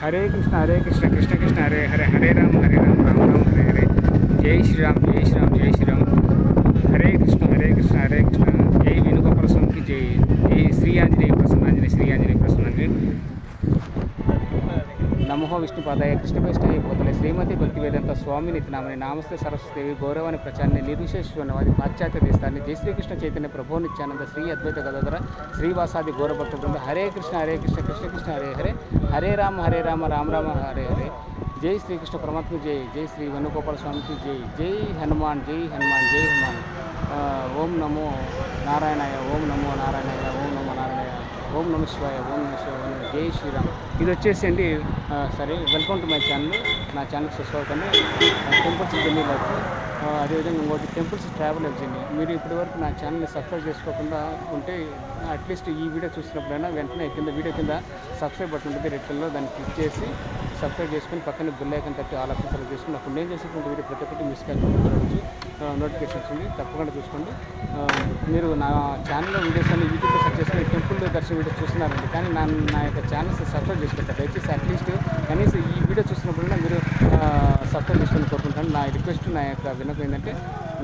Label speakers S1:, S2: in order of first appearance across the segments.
S1: హరే కృష్ణ కృష్ణ కృష్ణ హరే హరే హరే రామ రామ రామ హరే హరే. జై శ్రీరామ్ జై శ్రీరామ్ జై శ్రీరామ్. హరే కృష్ణ హరే కృష్ణ. జై వేణుగోపాల స్వామికి జై. జై శ్రీ ఆంజనేయ ప్రసన్నాంజనేయ శ్రీ ఆంజనేయ ప్రసన్నాంజనేయ. నమో విష్ణుపాదాయ కృష్ణపేష్టాయ పోతలే శ్రీమతి భక్తివేదంత స్వామి నిత్యనామని నామస్తే సరస్వదేవి గౌరవాన్ని ప్రచారాన్ని నిర్విశేషవాది పాశ్చాత్య దేశాన్ని జై శ్రీకృష్ణ చైతన్య ప్రభో నిత్యానంద శ్రీ అద్వైత గదాధర శ్రీవాసాది గౌరభక్త బృంద. హరే కృష్ణ కృష్ణ కృష్ణ హరే హరే హరే రామ రామ రామ హరే హరే. జై శ్రీకృష్ణ పరమాత్మ జై. జై శ్రీ వేణుగోపాల స్వామికి జై. జై హనుమాన్ జై హనుమాన్ జై హనుమాన్. ఓం నమో నారాయణాయ ఓం నమో నారాయణాయ ఓం నమో నారాయణాయ ఓం నమ శివాయ ఓం నమ శివాయ. జై శ్రీరామ్. ఇది వచ్చేసి అండి సరే వెల్కమ్ టు మై ఛానల్. నా ఛానల్కి సబ్స్క్రైబ్ అండి. టెంపుల్స్ జర్నీ లైఫ్, అదేవిధంగా ఇంకోటి టెంపుల్స్ ట్రావెల్ జర్నీ. మీరు ఇప్పటివరకు నా ఛానల్ని సబ్స్క్రైబ్ చేసుకోకుండా ఉంటే అట్లీస్ట్ ఈ వీడియో చూసినప్పుడైనా వెంటనే కింద వీడియో కింద సబ్స్క్రైబ్ బటన్ ఉంటుంది రెడ్ కలర్లో, దాన్ని క్లిక్ చేసి సబ్స్క్రైబ్ చేసుకుని పక్కన బెల్ ఐకాన్ తట్టి ఆల్ ఆప్షన్ సెలెక్ట్ చేసుకుని అప్పుడు నేను చేసేటువంటి వీడియో ప్రతి ఒక్కటి మిస్ కాకుండా చూడవచ్చు. నోటిఫికేషన్స్ ఉంది, తప్పకుండా చూసుకోండి. మీరు నా ఛానల్లో వీడియోస్ అన్ని యూట్యూబ్లో సెర్చ్ చేసుకుని టెంపుల్ దర్శన వీడియోస్ చూస్తున్నారండి, కానీ నా యొక్క ఛానల్స్ సబ్స్క్రైబ్ చేసుకుంటారు. దయచేసి అట్లీస్ట్ కనీసం ఈ వీడియో చూసినప్పుడైనా మీరు సబ్స్క్రైబ్ చేసుకొని కోరుకుంటాను. నా రిక్వెస్ట్, నా యొక్క విన్నపం ఏంటంటే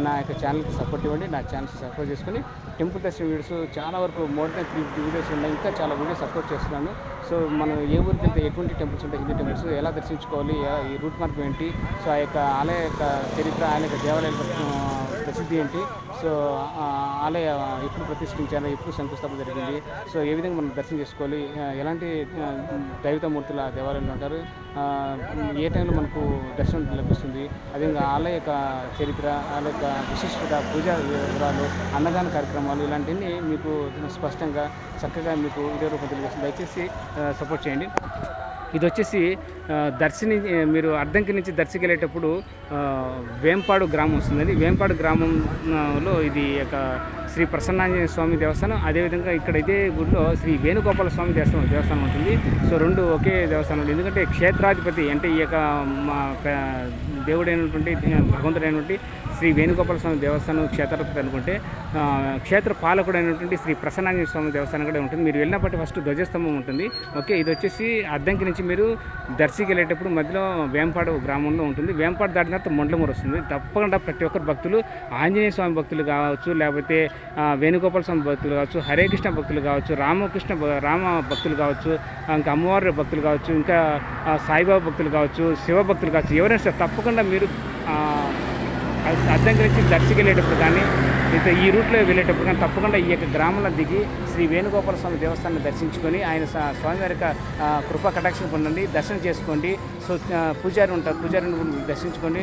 S1: నా యొక్క ఛానల్కి సపోర్ట్ ఇవ్వండి. నా ఛానల్స్ సబ్స్క్రైబ్ చేసుకొని టెంపుల్ దర్శన వీడియోస్ చాలా వరకు మోర్ దెన్ 350 వీడియోస్ ఉన్నాయి. ఇంకా చాలా వీడియోస్ సపోర్ట్ చేస్తున్నాను. సో మనం ఏ ఊరికి వెళ్తే ఎటువంటి టెంపుల్స్ ఉంటాయి, హిందూ టెంపుల్స్ ఎలా దర్శించుకోవాలి, ఈ రూట్ మార్గం ఏంటి, సో ఆ యొక్క ఆలయ యొక్క చరిత్ర, ఆలయ యొక్క దేవాలయాల ప్రసిద్ధి ఏంటి, సో ఆలయ ఎప్పుడు ప్రతిష్ఠించారు, ఎప్పుడు శంకుస్థాపన జరిగింది, సో ఏ విధంగా మనం దర్శనం చేసుకోవాలి, ఎలాంటి దైవతమూర్తులు ఆ దేవాలయంలో ఉంటారు, ఏ టైంలో మనకు దర్శనం లభిస్తుంది, అదేవిధంగా ఆలయ యొక్క చరిత్ర, ఆలయ యొక్క విశిష్టత, పూజా వివరాలు, అన్నదాన కార్యక్రమాలు, ఇలాంటివన్నీ మీకు స్పష్టంగా చక్కగా మీకు వీడియో రూపం తెలియజేస్తుంది. దయచేసి సపోర్ట్ చేయండి. ఇది వచ్చేసి దర్శిని మీరు అద్దంకి నుంచి దర్శికి వెళ్ళేటప్పుడు వేంపాడు గ్రామం వస్తుందండి. వేంపాడు గ్రామంలో ఇది యొక్క శ్రీ ప్రసన్నాంజనేయ స్వామి దేవస్థానం, అదేవిధంగా ఇక్కడ ఇదే గుడిలో శ్రీ వేణుగోపాల స్వామి దేవస్థానం ఉంటుంది. సో రెండు ఒకే దేవస్థానం. ఎందుకంటే క్షేత్రాధిపతి అంటే ఈ యొక్క దేవుడైనటువంటి భగవంతుడైనటువంటి శ్రీ వేణుగోపాల స్వామి దేవస్థానం క్షేత్రాధిపతి అనుకుంటే, క్షేత్ర పాలకుడైనటువంటి శ్రీ ప్రసన్నాంజనేయ స్వామి దేవస్థానం కూడా ఉంటుంది. మీరు వెళ్ళినప్పటి ఫస్ట్ ధ్వజస్తంభం ఉంటుంది. ఓకే, ఇది వచ్చేసి అద్దంకి నుంచి మీరు దర్శికి వెళ్ళేటప్పుడు మధ్యలో వేంపాడు గ్రామంలో ఉంటుంది. వేంపాడు దాటిన తర్వాత మొండ్లమూరు వస్తుంది. తప్పకుండా ప్రతి ఒక్కరు భక్తులు, ఆంజనేయ స్వామి భక్తులు కావచ్చు, లేకపోతే వేణుగోపాల స్వామి భక్తులు కావచ్చు, హరే కృష్ణ భక్తులు కావచ్చు, రామ భక్తులు కావచ్చు, ఇంకా అమ్మవారి భక్తులు కావచ్చు, ఇంకా సాయిబాబా భక్తులు కావచ్చు, శివ భక్తులు కావచ్చు, ఎవరైనా సరే తప్పకుండా మీరు అద్దంకి నుంచి దర్శికి వెళ్ళేటప్పుడు కానీ లేదా ఈ రూట్లో వెళ్ళేటప్పుడు కానీ తప్పకుండా ఈ యొక్క గ్రామంలో దిగి శ్రీ వేణుగోపాల స్వామి దేవస్థానాన్ని దర్శించుకొని ఆయన స్వామివారి యొక్క కృపా కటాక్షం పొందండి, దర్శనం చేసుకోండి. సో పూజారి ఉంటారు, పూజారిని దర్శించుకొని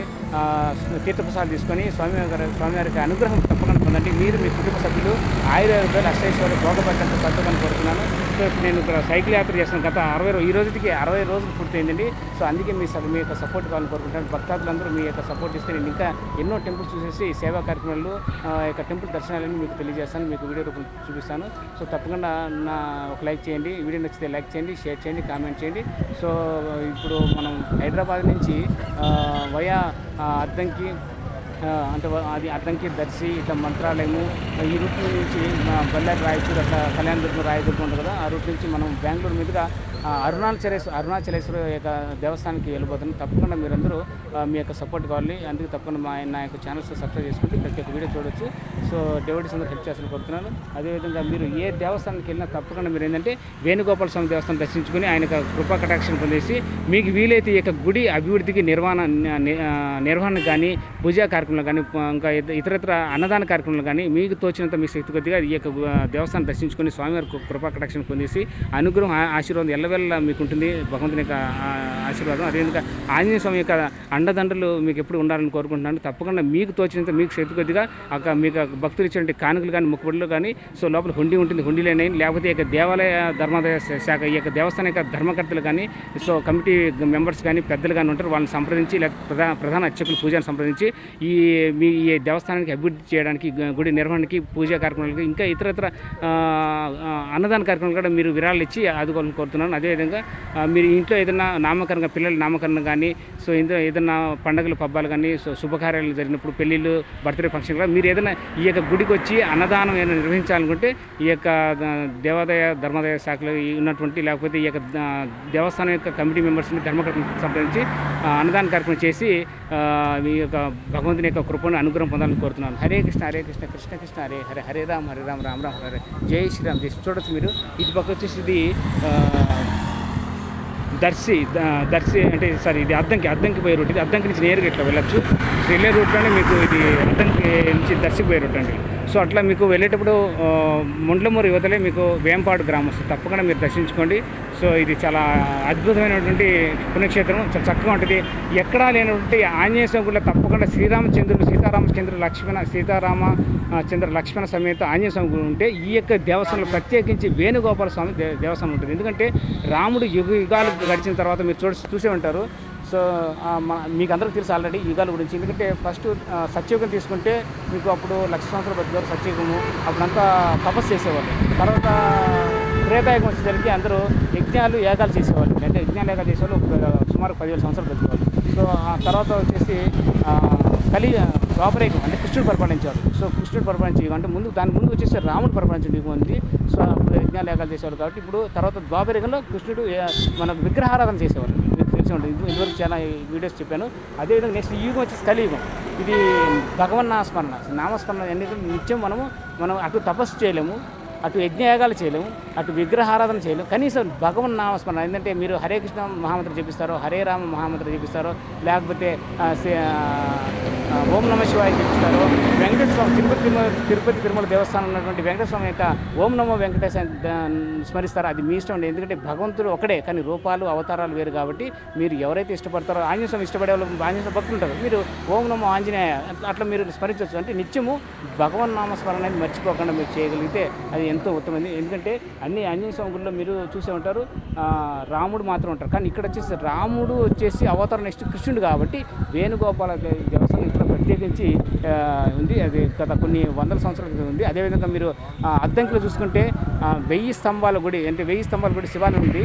S1: తీర్థప్రసాదాలు తీసుకొని స్వామివారికి అనుగ్రహం తప్పకుండా పొందండి. మీరు మీ కుటుంబ సభ్యులు ఆయుర్వేదాలు అష్టైశ్వర్య భోగపడ్డంత సంతోషాన్ని కోరుతున్నాను. సో ఇప్పుడు నేను ఇక్కడ సైకిల్ యాత్ర చేస్తున్నాను. గత 60 రోజులు పూర్తయిందండి. సో అందుకే మీ యొక్క సపోర్ట్ కావాలని కోరుకుంటాను. భక్తాదులందరూ మీ యొక్క సపోర్ట్ ఇస్తే నేను ఇంకా ఎన్నో టెంపుల్ చూసేసి సేవా కార్యక్రమాలు, యొక్క టెంపుల్ దర్శనాలను మీకు తెలియజేస్తాను, మీకు వీడియో రూపం చూపిస్తాను. సో తప్పకుండా ఒక లైక్ చేయండి, వీడియో నచ్చితే లైక్ చేయండి, షేర్ చేయండి, కామెంట్ చేయండి. సో ఇప్పుడు మనం హైదరాబాద్ నుంచి వయా అద్దంకి అంటే అది అద్దంకి దర్శి ఇట్లా మంత్రాలయము ఈ రూట్ నుంచి బళ్ళారి రాయచూరు అట్లా కళ్యాణదుర్గం రాయదుర్గం ఉంటుంది కదా, ఆ రూట్ నుంచి మనం బెంగళూరు మీదుగా అరుణాచలేశ్వర యొక్క దేవస్థానానికి వెళ్ళిపోతున్నాం. తప్పకుండా మీరందరూ మీ యొక్క సపోర్ట్ కావాలి. అందుకే తప్పకుండా నా యొక్క ఛానల్స్ సబ్స్క్రైబ్ చేసుకుంటే ప్రతి ఒక్క వీడియో చూడొచ్చు. సో డెవోటీస్ అందరూ హెల్ప్ చేస్తాను కోరుతున్నాను. అదేవిధంగా మీరు ఏ దేవస్థానానికి వెళ్ళినా తప్పకుండా మీరు ఏంటంటే వేణుగోపాల స్వామి దేవస్థానం దర్శించుకొని ఆయన యొక్క కృపా కటాక్షం పొందేసి మీకు వీలైతే ఈ యొక్క గుడి అభివృద్ధికి నిర్వహణ కానీ, పూజా కార్యక్రమాలు కానీ, ఇంకా ఇతరత్ర అన్నదాన కార్యక్రమాలు కానీ మీకు తోచినంత మీ శక్తి కొద్దిగా ఈ యొక్క దేవస్థానం దర్శించుకొని స్వామివారి కృపా కటాక్షం పొందేసి అనుగ్రహం ఆశీర్వాదం ఎల్లవేళ మీకు ఉంటుంది, భగవంతుని యొక్క ఆశీర్వాదం. అదేవిధంగా ఆంజనేయ స్వామి యొక్క అండదండలు మీకు ఎప్పుడు ఉండాలని కోరుకుంటున్నాను. తప్పకుండా మీకు తోచినంత మీకు శక్తి కొద్దిగా మీకు భక్తులు ఇచ్చినటువంటి కానుకలు కానీ, మొక్కుబడులు కానీ, సో లోపల హుండీ ఉంటుంది, హుండీలేని లేకపోతే ఈ యొక్క దేవాలయ ధర్మాదాయ శాఖ ఈ యొక్క దేవస్థానం యొక్క ధర్మకర్తలు కానీ, సో కమిటీ మెంబర్స్ కానీ, పెద్దలు కానీ ఉంటారు, వాళ్ళని సంప్రదించి లేకపోతే ప్రధాన అర్చకులు పూజను సంప్రదించి ఈ దేవస్థానానికి అభివృద్ధి చేయడానికి, గుడి నిర్వహణకి, పూజా కార్యక్రమాలకి, ఇంకా ఇతరత్ర అన్నదాన కార్యక్రమాలు కూడా మీరు విరాళాలు ఇచ్చి ఆదుకోవాలని కోరుతున్నాను. అదేవిధంగా మీరు ఇంట్లో ఏదైనా నామకరణం పిల్లల నామకరణం కానీ సో ఇందులో ఏదైనా పండుగలు పబ్బాలు కానీ సో శుభకార్యాలు జరిగినప్పుడు పెళ్ళిళ్ళు బర్త్డే ఫంక్షన్ కూడా మీరు ఏదైనా ఈ యొక్క గుడికి వచ్చి అన్నదానం ఏదైనా నిర్వహించాలనుకుంటే ఈ యొక్క దేవాదాయ ధర్మాదాయ శాఖలో ఉన్నటువంటి లేకపోతే ఈ యొక్క దేవస్థానం యొక్క కమిటీ మెంబర్స్ని ధర్మకర్తను సంప్రదించి అన్నదాన కార్యక్రమం చేసి మీ యొక్క భగవంతుని యొక్క కృపను అనుగ్రహం పొందాలని కోరుతున్నాను. హరే కృష్ణ కృష్ణ కృష్ణ హరే హరే, హరే రామ్ రామ్ రామ్ హరే జై శ్రీరామ్. చూడొచ్చు మీరు ఇటు పక్క వచ్చేసి ఇది దర్శి అంటే సారీ ఇది అద్దంకి పోయే రూట్. ఇది అద్దంకి నుంచి నేరుగా ఇట్లా వెళ్ళొచ్చు. వెళ్ళే రూట్లోనే మీకు ఇది అద్దంకి నుంచి దర్శికి పోయే రూట్ అండి. సో అట్లా మీకు వెళ్ళేటప్పుడు ముండ్లమూరు యువతలే మీకు వేంపాడు గ్రామం వస్తుంది, తప్పకుండా మీరు దర్శించుకోండి. సో ఇది చాలా అద్భుతమైనటువంటి పుణ్యక్షేత్రం, చాలా చక్కగా ఉంటుంది. ఎక్కడా లేనటువంటి ఆంజనేయ స్వామి కూడా తప్పకుండా సీతారామచంద్ర లక్ష్మణ సమేత ఆంజనేయ స్వామి గుడి ఉంటే ఈ యొక్క దేవస్థానంలో ప్రత్యేకించి వేణుగోపాల స్వామి దేవస్థానం ఉంటుంది. ఎందుకంటే రాముడు యుగాలు గడిచిన తర్వాత మీరు చూసే ఉంటారు. సో మీకు అందరికీ తెలుసు ఆల్రెడీ యుగాల గురించి. ఎందుకంటే ఫస్ట్ సత్యయుగం తీసుకుంటే మీకు అప్పుడు 1,00,000 సంవత్సరాలు బతికారు సత్యయుగము, అప్పుడంతా తపస్సు చేసేవాళ్ళు. తర్వాత త్రేతాయుగం వచ్చేసరికి అందరూ యజ్ఞాలు యాగాలు చేసేవాళ్ళు. అంటే యాగాలు చేసేవాళ్ళు సుమారు 10,000 సంవత్సరాలు బతికేవాళ్ళు. సో ఆ తర్వాత వచ్చేసి ద్వాపరయుగం అంటే కృష్ణుడు పరిపాలించేవాడు. సో కృష్ణుడు పరిపాలించే అంటే దాని ముందు వచ్చేసి రాముడు పరిపాలించే యుగం ఉంది. సో అప్పుడు యజ్ఞాలు యాగాలు చేసేవాళ్ళు. కాబట్టి ఇప్పుడు తర్వాత ద్వాపరయుగంలో కృష్ణుడు మనకు విగ్రహారాధన చేసేవాళ్ళు. తెలిసి ఉంటుంది. ఇదివరకు చాలా వీడియోస్ చెప్పాను. అదేవిధంగా నెక్స్ట్ యుగం వచ్చేసి కలియుగం. ఇది భగవన్ నామస్మరణ ఎందుకంటే నిత్యం మనం అటు తపస్సు చేయలేము, అటు యజ్ఞయాగాలు చేయలేము, అటు విగ్రహారాధన చేయలేము. కనీసం భగవన్ నామస్మరణ ఏంటంటే మీరు హరే కృష్ణ మహామంత్రం చెప్పిస్తారో, హరే రామ మహామంత్రం చెప్పిస్తారో, లేకపోతే ఓం నమ శివాయ చెప్పిస్తారో, వెంకటేశ్వర స్వామి తిరుపతి తిరుమల దేవస్థానం ఉన్నటువంటి వెంకటేశ్వర స్వామి యొక్క ఓం నమో వెంకటేశ స్మరిస్తారో అది మీ ఇష్టం అండి. ఎందుకంటే భగవంతుడు ఒకడే, కానీ రూపాలు అవతారాలు వేరు. కాబట్టి మీరు ఎవరైతే ఇష్టపడతారో ఆంజనేయ స్వామి ఇష్టపడే వాళ్ళు ఆంజనేయ భక్తులు ఉంటారు, మీరు ఓం నమో ఆంజనేయ అట్లా మీరు స్మరించవచ్చు. అంటే నిత్యము భగవన్ నామస్మరణ అనేది మర్చిపోకుండా మీరు చేయగలిగితే అది ఎంతో ఉత్తమమైంది. ఎందుకంటే అన్ని ఆంజనేయ స్వామి గుడిలో మీరు చూసే ఉంటారు రాముడు మాత్రం ఉంటారు, కానీ ఇక్కడ వచ్చేసి రాముడు వచ్చేసి అవతారం నెక్స్ట్ కృష్ణుడు. కాబట్టి వేణుగోపాల దేవస్థానం ఇక్కడ ప్రత్యేకించి ఉంది. అది గత కొన్ని వందల సంవత్సరాల క్రితం ఉంది. అదేవిధంగా మీరు అద్దంకిలో చూసుకుంటే 1000 స్తంభాల గుడి, అంటే 1000 స్తంభాల గుడి శివాలయం ఉంది.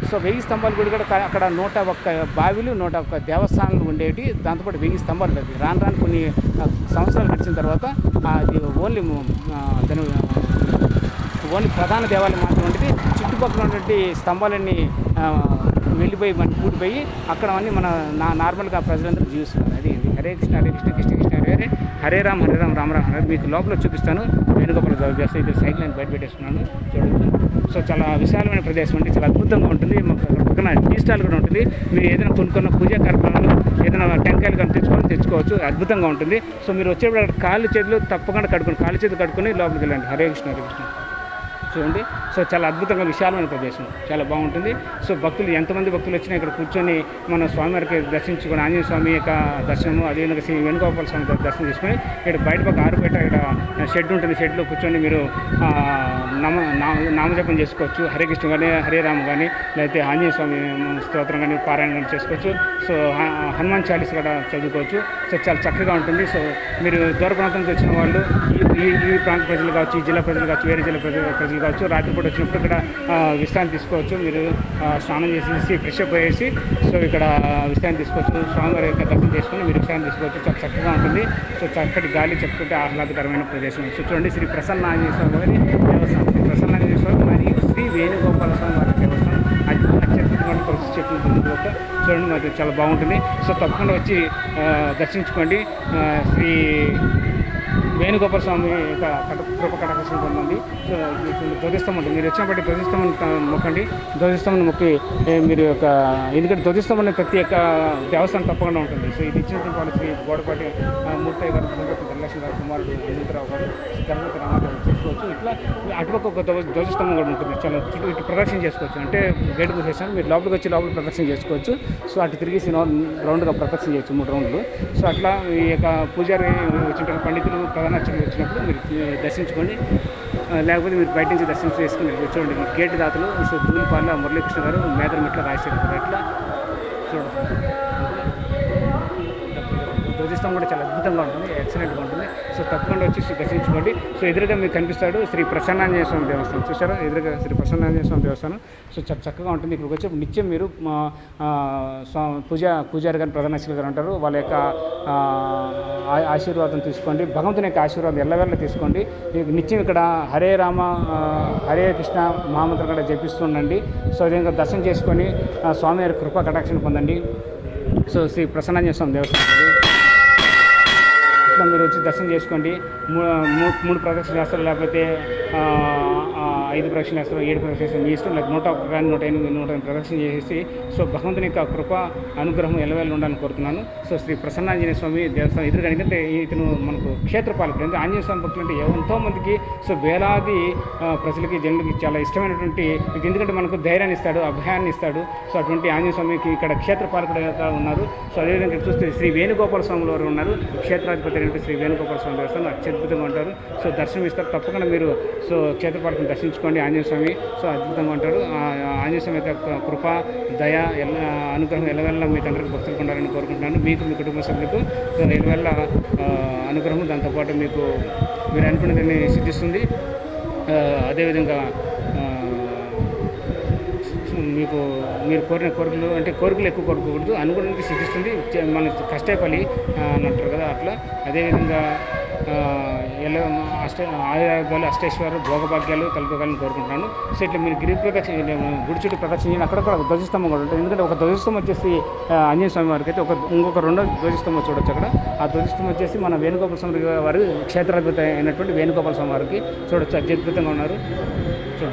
S1: సో 1000 స్తంభాల గుడి కూడా అక్కడ 101 బావిలు 101 దేవస్థానాలు ఉండేవి. దాంతోపాటు 1000 స్తంభాలు ఉంటుంది. రాను కొన్ని సంవత్సరాలు గడిచిన తర్వాత అది ఓన్లీ ప్రధాన దేవాలయం మాత్రం ఉంటుంది. చుట్టుపక్కల ఉన్నటువంటి స్తంభాలన్నీ వెళ్ళిపోయి కూడిపోయి అక్కడ అన్నీ నార్మల్గా ప్రజలందరూ జీవిస్తున్నారు. అది హరే కృష్ణ కృష్ణ కృష్ణ హరే హరే, హరే రామ్ రామ్ రామ్ హరే. మీకు లోపల చూపిస్తాను. వేణుగోపాల చేస్తే ఇది సైకిల్ నేను బయట పెట్టేస్తున్నాను చూడవచ్చు. సో చాలా విశాలమైన ప్రదేశం అంటే చాలా అద్భుతంగా ఉంటుంది. పక్కన టీ స్టాల్ కూడా ఉంటుంది. మీరు ఏదైనా కొనుక్కున్న పూజా కార్యక్రమాలు ఏదైనా టెంకాయలు కానీ తెచ్చుకోవచ్చు. అద్భుతంగా ఉంటుంది. సో మీరు వచ్చేప్పుడు అక్కడ కాళ్ళు చేతులు తప్పకుండా కడుక్కొని లోపలికి వెళ్ళండి. హరే కృష్ణ చూడండి. సో చాలా అద్భుతంగా విశాలమైన ప్రదేశం, చాలా బాగుంటుంది. సో ఎంతమంది భక్తులు వచ్చినా ఇక్కడ కూర్చొని మన స్వామివారికి దర్శించుకొని ఆంజనేయ స్వామి యొక్క దర్శనము, అదేవిధంగా శ్రీ వేణుగోపాల స్వామి దర్శనం చేసుకొని ఇక్కడ బయట పక్క ఆరుపేట ఇక్కడ షెడ్ ఉంటుంది. షెడ్లో కూర్చొని మీరు నామజపం చేసుకోవచ్చు. హరే కృష్ణ కానీ హరే రామ కానీ లేకపోతే ఆంజనేయ స్వామి స్తోత్రం కానీ పారాయణ కానీ చేసుకోవచ్చు. సో హనుమాన్ చాలీస కూడా చదువుకోవచ్చు. సో చాలా చక్కగా ఉంటుంది. సో మీరు దూర ప్రాంతం నుంచి వచ్చిన వాళ్ళు ఈ ప్రాంత ప్రజలు కావచ్చు, ఈ జిల్లా ప్రజలు కావచ్చు, వేరే జిల్లా ప్రజలు కావచ్చు, రాత్రిపూట వచ్చినప్పుడు ఇక్కడ విశ్రాంతి తీసుకోవచ్చు. మీరు స్నానం చేసేసి ఫ్రెష్ అప్ అయ్యేసి సో ఇక్కడ విశ్రాంతి తీసుకోవచ్చు. స్వామివారి యొక్క దర్శనం చేసుకొని మీరు విశ్రాంతి తీసుకోవచ్చు. చాలా చక్కగా ఉంటుంది. సో చక్కటి గాలి చెప్పుకుంటే ఆహ్లాదకరమైన ప్రదేశం. సో చూడండి, శ్రీ ప్రసన్న ఆంజనేయ స్వామి వారి దేవస్థానం, శ్రీ ప్రసన్న ఆంజనేయ స్వామి మరియు శ్రీ వేణుగోపాల స్వామి వారి దేవస్థానం అత్యద్భుతమైన పరిస్థితి చెట్లు చూడండి, మరి చాలా బాగుంటుంది. సో తప్పకుండా వచ్చి దర్శించుకోండి. శ్రీ వేణుగోపాల స్వామి యొక్క కృప కటాక్షం పొందండి. సో ధ్వజస్తంభం ఉంటుంది. మీరు వచ్చినప్పటి ధ్వజస్తంభం మొక్కండి. ధ్వజస్తంభం మొక్కి మీరు యొక్క ఎందుకంటే ధ్వజస్తంభం ప్రతి ఒక్క దేవస్థానం తప్పకుండా ఉంటుంది. సో ఇది ఇచ్చిన వాళ్ళు శ్రీ గోడపాటి మూర్తయ్య గారు, ధనలక్ష్మి గారు, కుమారుడు అనంతరావు గారు, గణపతి రామారావు చేసుకోవచ్చు. ఇట్లా అటుపక్క ఒక ధ్వజస్తంభం కూడా ఉంటుంది. చాలా ఇటు ప్రదక్షిణ చేసుకోవచ్చు. అంటే గేట్ మూసేసాను, మీరు లోపలికి వచ్చి లోపల ప్రదక్షిణ చేసుకోవచ్చు. సో అటు తిరిగేసి రౌండ్గా ప్రదక్షిణ చేయొచ్చు, 3 రౌండ్లు. సో అట్లా ఈ యొక్క పూజారి వచ్చిన పండితులు ప్రధానార్చకులు వచ్చినప్పుడు మీరు దర్శించుకోండి. లేకపోతే మీరు బయట నుంచి దర్శనం చేసుకుని చూడండి. గేట్ దాతలు సో దూలిపాల మురళీకృష్ణ గారు, మేదరమిట్ల రాజశేఖర్ గారు, ఇట్లా చూడండి. ధ్వజస్తంభం కూడా చాలా అద్భుతంగా ఉంటుంది, ఎక్సలెంట్గా ఉంటుంది. సో తప్పకుండా వచ్చి దర్శించుకోండి. సో ఎదురుగా మీకు కనిపిస్తాడు శ్రీ ప్రసన్నాంజనేయ స్వామి దేవస్థానం. చూసారా ఎదురుగా శ్రీ ప్రసన్నాంజనేయ స్వామి దేవస్థానం. సో చాలా చక్కగా ఉంటుంది. ఇక్కడికి వచ్చి నిత్యం మీరు పూజారి గారు ప్రధాన అర్చకులు గారు ఉంటారు. వాళ్ళ యొక్క ఆశీర్వాదం తీసుకోండి. భగవంతుని యొక్క ఆశీర్వాదం ఎల్లవెల్ల తీసుకోండి. నిత్యం ఇక్కడ హరే రామ హరే కృష్ణ మహామంత్రం కూడా జపిస్తూ ఉండండి. సో అదేవిధంగా దర్శనం చేసుకొని స్వామి వారి కృపా కటాక్షణ పొందండి. సో శ్రీ ప్రసన్నాంజనేయ స్వామి దేవస్థానం ఇట్లా మీరు వచ్చి దర్శనం చేసుకోండి. 3 ప్రదక్షిణలు చేస్తారు, లేకపోతే 5 ప్రదక్షిణలు చేస్తారు, 7 ప్రదక్షిణలు చేస్తారు, మీ ఇష్టం. లేకపోతే 101 కానీ 108 108 ప్రదక్షిణ చేసేసి సో భగవంతుని యొక్క కృప అనుగ్రహం ఎల్లవేళ ఉండాలని కోరుతున్నాను. సో శ్రీ ప్రసన్నాంజనేయ స్వామి దేవస్థానం ఎదురుగా, ఎందుకంటే ఇతను మనకు క్షేత్రపాలకుడు. అంటే ఆంజనేయ స్వామి భక్తులు అంటే ఎంతోమందికి సో వేలాది ప్రజలకి జనులకి చాలా ఇష్టమైనటువంటి, ఎందుకంటే మనకు ధైర్యాన్ని ఇస్తాడు, అభయాన్ని ఇస్తాడు. సో అటువంటి ఆంజనేయ స్వామికి ఇక్కడ క్షేత్రపాలకుడుగా ఉన్నారు. సో అదేవిధంగా చూస్తే శ్రీ వేణుగోపాల స్వాములు వారు ఉన్నారు. క్షేత్రాధిపతి శ్రీ వేణుగోపాల స్వామి దేవస్థానం అత్యద్భుతంగా ఉంటారు. సో దర్శనం ఇస్తారు. తప్పకుండా మీరు సో క్షేత్రపాలకుని దర్శించుకోండి. ఆంజనేయ స్వామి సో అద్భుతంగా ఉంటారు. ఆంజనేయ స్వామి యొక్క కృప దయ అనుగ్రహం ఎల్లవెల్ల మీకు అందరికీ భక్తులకు ఉండాలని కోరుకుంటున్నాను. మీకు మీ కుటుంబ సభ్యులకు ఎల్లవెల్ల అనుగ్రహం, దాంతోపాటు మీకు మీరు అనుకున్నదాన్ని సిద్ధిస్తుంది. అదేవిధంగా మీరు కోరిన కోరికలు అంటే కోరికలు ఎక్కువ కోరుకోకూడదు, అనుగుణానికి సిద్ధిస్తుంది. మన కష్టే ఫలి అని అంటారు కదా, అట్లా. అదేవిధంగా ఆయుర్వేదాలు అష్టైశ్వర్యాలు భోగభాగ్యాలు కలుపుకోవాలని కోరుకుంటున్నాను. సో ఇట్లా మీరు గిరి ప్రదక్షిణ గుడి చుట్టూ ప్రదక్షిణ చేయండి. అక్కడక్కడ ధ్వజస్తంభం కూడా ఉంటుంది. ఎందుకంటే ఒక ధ్వజస్తంభం వచ్చేసి ఆంజనేయ స్వామి వారికి అయితే ఇంకొక రెండో ధ్వజస్తంభం చూడొచ్చు అక్కడ. ఆ ధ్వజస్తంభం వచ్చేసి మన వేణుగోపాల స్వామి వారి క్షేత్రాధిపతి అయినటువంటి వేణుగోపాల స్వామి వారికి చూడొచ్చు, అత్యద్భుతంగా ఉన్నారు.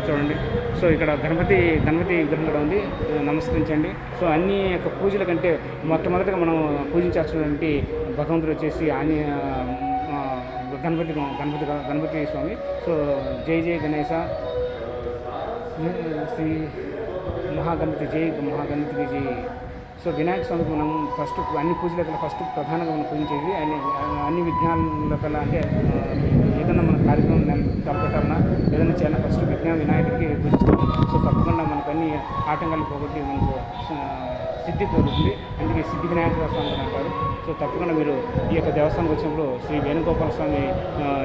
S1: చూడండి. సో ఇక్కడ గణపతి విగ్రహం కూడా ఉంది, నమస్కరించండి. సో అన్ని యొక్క పూజల కంటే మొట్టమొదటిగా మనం పూజించాల్సినటువంటి భగవంతుడు వచ్చేసి గణపతి స్వామి. సో జై జై గణేశ, శ్రీ మహాగణపతి జై, మహాగణపతికి జై. సో వినాయక స్వామికి మనం ఫస్ట్ అన్ని పూజల ఫస్ట్ ప్రధానంగా మనం పూజించేది అన్ని విఘ్నాల కల్లా, అంటే ఏదైనా మన కార్యక్రమం తలపెట్టాలన్నా ఏదైనా చేయాలన్నా ఫస్ట్ వినాయకుడికి పూజిస్తాం. సో తప్పకుండా మనకు అన్ని ఆటంకాలు పోగొట్టి మనకు సిద్ధి కోరుతుంది. అందుకే సిద్ధి వినాయక స్వామి అని అంటారు. సో తప్పకుండా మీరు ఈ యొక్క దేవస్థానం వచ్చినప్పుడు శ్రీ వేణుగోపాల స్వామి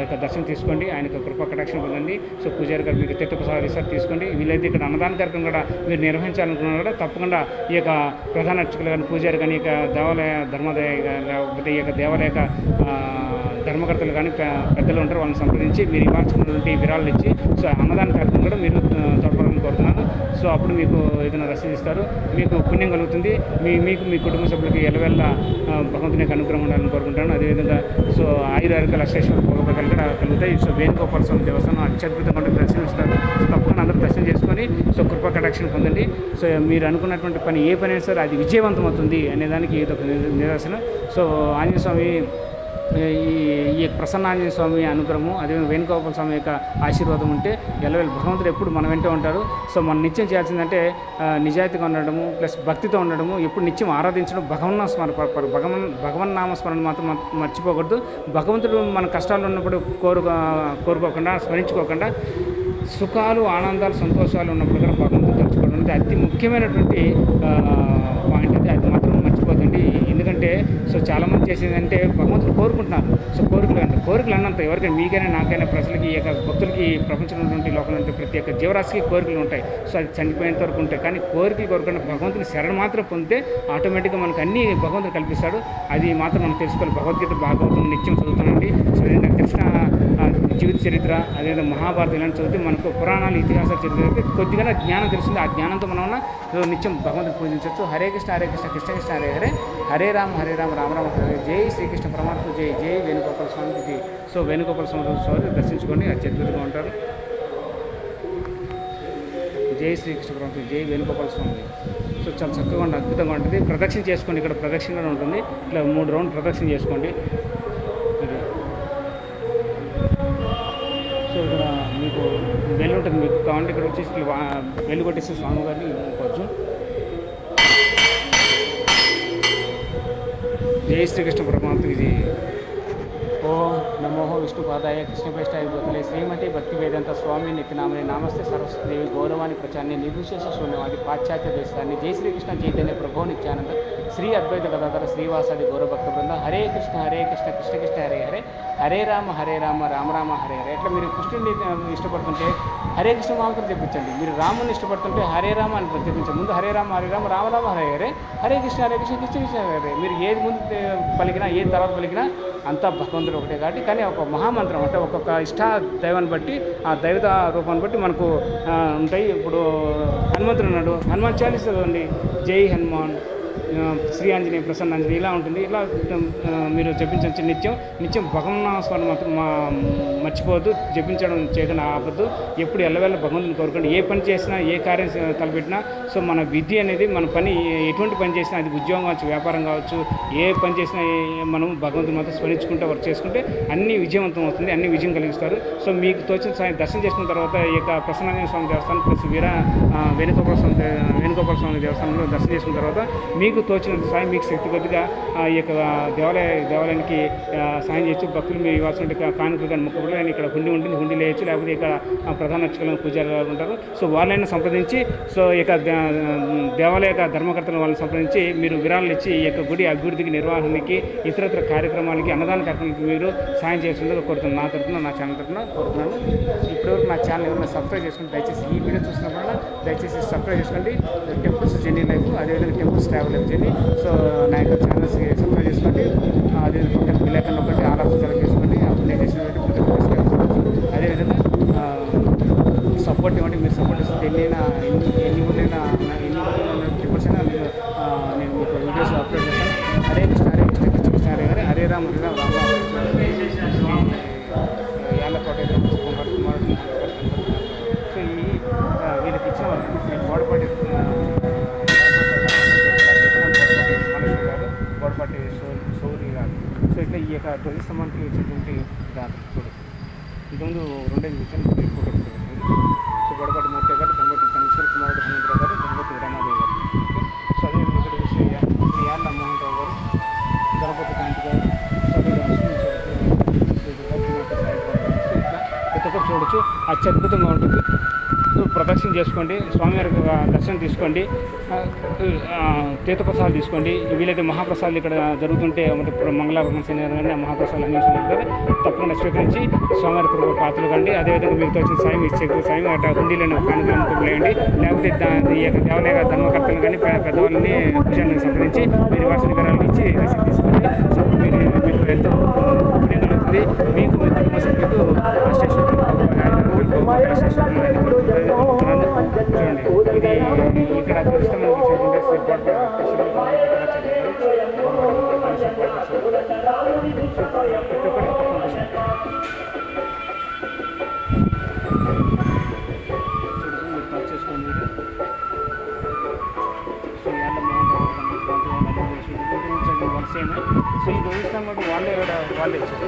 S1: యొక్క దర్శనం తీసుకోండి. ఆయన యొక్క కృపా కటాక్షం పొందండి. సో పూజారి గారు మీకు తీర్థప్రసాదాలు తీసుకోండి. వీలైతే ఇక్కడ అన్నదాన కార్యక్రమం కూడా మీరు నిర్వహించాలనుకున్నా కూడా తప్పకుండా ఈ యొక్క ప్రధాన అర్చకులు కానీ పూజారి కానీ, ఈ యొక్క దేవాలయ ధర్మోదయ లేకపోతే ఈ యొక్క దేవాలయ ధర్మకర్తలు కానీ పెద్దలు ఉంటారు, వాళ్ళని సంప్రదించి మీరు ఇవ్వాల్సినటువంటి విరాళాలు ఇచ్చి సో అన్నదాన కార్యక్రమం కూడా మీరు తోడ్పడాలని కోరుతున్నాను. సో అప్పుడు మీకు ఏదైనా రసీదు ఇస్తారు, మీకు పుణ్యం కలుగుతుంది. మీకు మీ కుటుంబ సభ్యులకి ఎల్లవెల్ల భగవంతుని యొక్క అనుగ్రహం ఉండాలని కోరుకుంటాను. అదేవిధంగా సో ఆయుర్వేదిక అష్టైశ్వర్య భోగభాగ్యాలు కూడా కలుగుతాయి. సో వేణుగోపాల స్వామి దేవస్థానం అత్యద్భుతంగా దర్శనం ఇస్తారు. సో తప్పకుండా అందరూ దర్శనం చేసుకొని సో కృపా కటాక్షణ పొందండి. సో మీరు అనుకున్నటువంటి పని ఏ పని అయినా సరే అది విజయవంతం అవుతుంది అనేదానికి ఇది ఒక నిదర్శనం. సో ఆంజనేయ స్వామి ఈ ప్రసన్నాంజనేయ స్వామి అనుగ్రహము, అదేవిధంగా వేణుగోపాల స్వామి యొక్క ఆశీర్వాదం ఉంటే ఎల్లవేళ భగవంతుడు ఎప్పుడు మన వెంటే ఉంటారు. సో మనం నిత్యం చేయాల్సిందంటే నిజాయితీగా ఉండడము ప్లస్ భక్తితో ఉండడము, ఎప్పుడు నిత్యం ఆరాధించడం, భగవన్ నామస్మరణ మాత్రం మర్చిపోకూడదు. భగవంతుడు మన కష్టాలు ఉన్నప్పుడు కోరుకోకుండా స్మరించుకోకుండా సుఖాలు ఆనందాలు సంతోషాలు ఉన్నప్పుడు కూడా భగవంతుడు తలుచుకోవడం అనేది అతి ముఖ్యమైనటువంటి పాయింట్. అది మాత్రం మర్చిపోతుంది. ఎందుకంటే సో చాలామంది చేసేదంటే భగవంతుడు కోరుకుంటున్నారు. సో కోరికలు అన్నంత ఎవరికైనా మీకైనా నాకైనా ప్రజలకి ఈ యొక్క భక్తులకి ప్రపంచంలో ఉన్నటువంటి లోకంలో ఉంటే ప్రతి ఒక్క జీవరాశికి కోరికలు ఉంటాయి. సో అది చనిపోయేంత వరకు ఉంటాయి. కానీ కోరుకుంటే భగవంతుని శరణ మాత్రం పొందితే ఆటోమేటిక్గా మనకు అన్ని భగవంతుడు కల్పిస్తాడు. అది మాత్రం మనం తెలుసుకోవాలి. భగవద్గీత భాగవతం నిత్యం చదువుతానండి. సో కృష్ణ జీవిత చరిత్ర, అదేవిధంగా మహాభారతం ఇలాంటి చదివితే మనకు పురాణాలు ఇతిహాసాలు చదివితే కొద్దిగా జ్ఞానం తెలుస్తుంది. ఆ జ్ఞానంతో మనం నిత్యం భగవంతుని పూజించవచ్చు. హరే కృష్ణ కృష్ణ కృష్ణ హరే హరే, హరే రామ రామ రామ హరే. జై శ్రీకృష్ణ పరమాత్మ జై, జై వేణుగోపాల స్వామికి జై. సో వేణుగోపాల స్వామి దర్శించుకోండి, అత్యద్భుతంగా ఉంటారు. జై శ్రీకృష్ణ పరమాత్మ జై వేణుగోపాల స్వామి. సో చాలా చక్కగా ఉంటుంది, అద్భుతంగా ఉంటుంది. ప్రదక్షిణ చేసుకోండి. ఇక్కడ ప్రదక్షిణ ఉంటుంది. ఇట్లా 3 రౌండ్ ప్రదక్షిణ చేసుకోండి. సో ఇక్కడ మీకు బెల్ ఉంటుంది. మీకు కావాలంటే ఇక్కడ వచ్చేసి బెల్ కొట్టేసి స్వామి గారిని అనుకోవచ్చు. జై శ్రీకృష్ణ పరమాత్మకి జై. ఓ నమో విష్ణుపాదాయ కృష్ణపేష్టాయ భూతలే శ్రీమతి భక్తి వేదాంత స్వామి నిత్యనామని నామస్తే సరస్వతిదేవి గౌరవాన్ని ప్రచారాన్ని నిర్విశేష శూన్యవాది పాశ్చాత్య దేశాన్ని జై శ్రీకృష్ణ చైతన్య ప్రభో నిత్యానంద శ్రీ అద్వైత గదాధర శ్రీవాసాది గౌరవభక్త బృంద హరే కృష్ణ కృష్ణ కృష్ణ హరే హరే హరే రామ రామ రామ హరే హరే. ఎట్లా మీరు కృష్ణుడిని ఇష్టపడుతుంటే హరే కృష్ణ మాత్రం చెప్పించండి, మీరు రాముని ఇష్టపడుతుంటే హరే రామ అని చెప్పించండి. ముందు హరే రామ రామ రామ హరే హరే హరే కృష్ణ కృష్ణ కృష్ణ హరే. మీరు ఏది ముందు పలికినా ఏది తర్వాత పలికినా అంతా భగవంతుడు ఒకటే కాబట్టి, కానీ ఒక మహామంత్రం అంటే ఒక్కొక్క ఇష్ట దైవాన్ని బట్టి ఆ దైవత రూపాన్ని బట్టి మనకు ఉంటాయి. ఇప్పుడు హనుమంతుడు ఉన్నాడు, హనుమాన్ చాలీస చదవండి, జై హనుమాన్, శ్రీ ఆంజనేయ ప్రసన్న ఆంజనేయ ఇలా ఉంటుంది. ఇలా మీరు జపించవచ్చు నిత్యం భగవన్ స్మరణ మాత్రం మర్చిపోవద్దు, జపించడం చేయడం ఆపద్దు. ఎప్పుడు ఎల్లవేళ భగవంతుని కోరుకోండి. ఏ పని చేసినా ఏ కార్యం తలపెట్టినా సో మన విద్య అనేది మన పని ఎటువంటి పని చేసినా అది ఉద్యోగం కావచ్చు, వ్యాపారం కావచ్చు, ఏ పని చేసినా మనం భగవంతుని మాత్రం స్మరించుకుంటే వర్క్ చేసుకుంటే అన్ని విజయవంతం అవుతుంది, అన్ని విజయం కలిగిస్తారు. సో మీకు తోచిన సాయం దర్శనం చేసుకున్న తర్వాత ఈ యొక్క ప్రసన్నాంజనేయ స్వామి దేవస్థానం ప్లస్ వేణుగోపాల స్వామి దేవస్థానంలో దర్శనం చేసుకున్న తర్వాత మీకు తోచిన సాయం మీకు శక్తి కొద్దిగా ఈ యొక్క దేవాలయానికి సాయం చేయొచ్చు. భక్తులు మీరు ఇవ్వాల్సిన కానుకలు కానీ మొక్కలు కానీ ఇక్కడ హుండీ ఉంటుంది, హుండీ లేయచ్చు. లేకపోతే ఇక్కడ ప్రధాన అర్చకులను పూజారులు ఉంటారు. సో వాళ్ళైనా సంప్రదించి సో ఈ యొక్క దేవాలయ ధర్మకర్తలను వాళ్ళని సంప్రదించి మీరు విరాళాలు ఇచ్చి ఈ యొక్క గుడి అభివృద్ధికి, నిర్వహణకి, ఇతరత్ర కార్యక్రమాలకి, అన్నదాన కార్యక్రమాలకి మీరు సాయం చేస్తుందని కోరుతున్నాను. నా తరఫున, నా ఛానల్ తరఫున కోరుతున్నాను. ఇప్పటివరకు నా ఛానల్ ఎవరైనా సబ్స్క్రైబ్ చేసుకుని దయచేసి ఈ వీడియో చూసినప్పుడు దయచేసి సబ్స్క్రైబ్ చేసుకోండి. టెంపుల్స్ జర్నీ లైఫ్, అదేవిధంగా temples travel life journey. So నా యొక్క ఛానల్స్ సబ్స్క్రైబ్ చేసుకోండి. అదేవిధంగా పక్కన బిల్ ఐకాన్ ఒకటి ఆల్ ఆప్షన్ సెలెక్ట్ చేసుకోండి. అప్పుడు నేను చేసినటువంటి అదేవిధంగా సపోర్ట్ ఇవ్వండి. మీరు సపోర్ట్ ఇస్తే ఎన్ని ఊళ్ళైనా ట్రిపుల్స్ అయినా నేను మీకు వీడియోస్ అప్లోడ్ చేస్తాను. హరే కృష్ణ కృష్ణ హరే హరే హరే రామ యాళ్ళకోట కుమారుడు. సో ఈ వీళ్ళకి ఇచ్చిన వాళ్ళు బోడపాటి బోడపాటి సౌరి గారు. సో ఇట్లా ఈ యొక్క ధ్వజస్తంభానికి ఇచ్చేటువంటి దాతలు చూడు. ఇంతకుముందు రెండేది విషయాలు ఫోటో సో బోడపాటి మూర్తి గారు, గణపతి కనీశ్వర కుమారుడు హనుమంతరావు గారు, గణపతి రమాదేవి గారు. సో అదే ఇక్కడ విషయ యాళ్ళ మోహన్ రావు గారు, గణపతి కాంతి గారు, ప్రతి ఒక్కరు చూడొచ్చు. అత్యద్భుతంగా ఉంటుంది. ప్రదక్షిణ చేసుకోండి, స్వామివారి దర్శనం తీసుకోండి, తీర్థప్రసాదాలు తీసుకోండి. వీలైతే మహాప్రసాదాలు ఇక్కడ జరుగుతుంటే మంగళవారం శనివారం మహాప్రసాదాలు అందించుకుంటారు. తప్పకుండా స్వీకరించి స్వామివారి కృప పాత్రలు కండి. అదేవిధంగా మీకు వచ్చిన సాయం ఇచ్చే సాయం అట్లా హుండీలను కానుకలను కుప్పలేయండి. లేకపోతే ఈ యొక్క దేవాలయ ధర్మకర్తలు కానీ పెద్దవాళ్ళని పూజాన్ని సంప్రదించి మీరు వాసన వివరాలు ఇచ్చి రసీదు తీసుకోండి. సో మీకు ఎంతో పుణ్యం కలుగుతుంది. మీకు మీ కుటుంబ సభ్యులకు స్టేషన్ చూడండి. ఇది ఇక్కడ అదృష్టమైన చేసుకోండి. So same. సో ఈ ధ్వజస్తంభం కూడా వాళ్ళే ఇచ్చారు.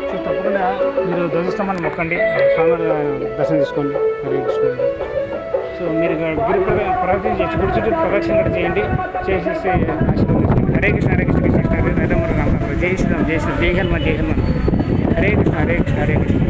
S1: సో తప్పకుండా మీరు ధ్వజస్తంభాన్ని మొక్కండి, స్వామి దర్శనం తీసుకోండి. హరే కృష్ణ. సో మీరు గిరి ప్రదక్షిణ చేసి గుడి చుట్టూ ప్రదక్షిణ కూడా చేయండి. చేసేసి ఆశీర్వదించండి. హరే కృష్ణ కృష్ణ హరే రామ రామ జై శ్రీరామ్ జై శ్రీరామ్ జై హనుమాన్ హరే కృష్ణ హరే కృష్ణ హరే కృష్ణ.